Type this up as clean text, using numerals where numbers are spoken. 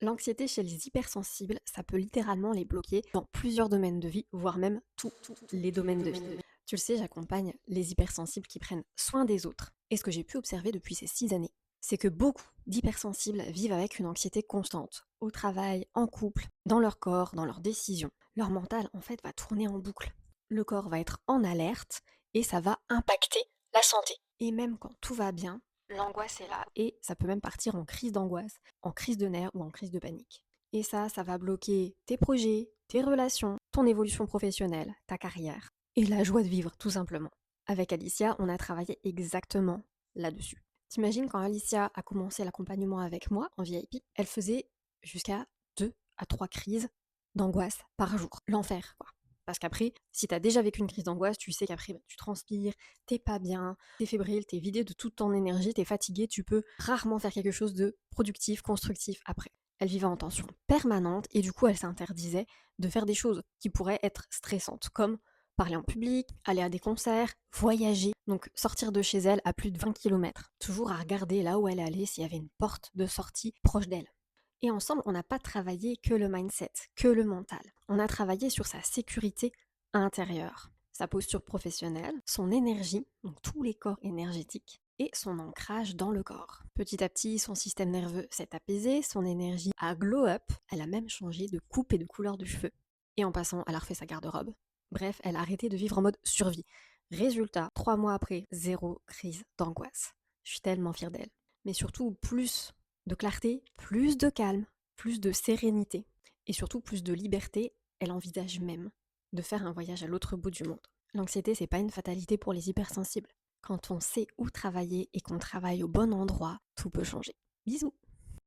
L'anxiété chez les hypersensibles, ça peut littéralement les bloquer dans plusieurs domaines de vie, voire même tous les domaines de vie. Tu le sais, j'accompagne les hypersensibles qui prennent soin des autres. Et ce que j'ai pu observer depuis ces 6 années, c'est que beaucoup d'hypersensibles vivent avec une anxiété constante, au travail, en couple, dans leur corps, dans leurs décisions. Leur mental, en fait, va tourner en boucle. Le corps va être en alerte et ça va impacter la santé. Et même quand tout va bien, l'angoisse est là et ça peut même partir en crise d'angoisse, en crise de nerfs ou en crise de panique. Et ça va bloquer tes projets, tes relations, ton évolution professionnelle, ta carrière et la joie de vivre tout simplement. Avec Alicia, on a travaillé exactement là-dessus. T'imagines quand Alicia a commencé l'accompagnement avec moi en VIP, elle faisait jusqu'à 2 à 3 crises d'angoisse par jour. L'enfer, quoi. Parce qu'après, si t'as déjà vécu une crise d'angoisse, tu sais qu'après, tu transpires, t'es pas bien, t'es fébrile, t'es vidé de toute ton énergie, t'es fatigué, tu peux rarement faire quelque chose de productif, constructif après. Elle vivait en tension permanente et du coup, elle s'interdisait de faire des choses qui pourraient être stressantes, comme parler en public, aller à des concerts, voyager, donc sortir de chez elle à plus de 20 km, toujours à regarder là où elle allait s'il y avait une porte de sortie proche d'elle. Et ensemble, on n'a pas travaillé que le mindset, que le mental. On a travaillé sur sa sécurité intérieure, sa posture professionnelle, son énergie, donc tous les corps énergétiques, et son ancrage dans le corps. Petit à petit, son système nerveux s'est apaisé, son énergie a glow up, elle a même changé de coupe et de couleur de cheveux. Et en passant, elle a refait sa garde-robe. Bref, elle a arrêté de vivre en mode survie. Résultat, 3 mois après, zéro crise d'angoisse. Je suis tellement fière d'elle. Mais surtout, plus de clarté, plus de calme, plus de sérénité et surtout plus de liberté. Elle envisage même de faire un voyage à l'autre bout du monde. L'anxiété, c'est pas une fatalité pour les hypersensibles. Quand on sait où travailler et qu'on travaille au bon endroit, tout peut changer. Bisous!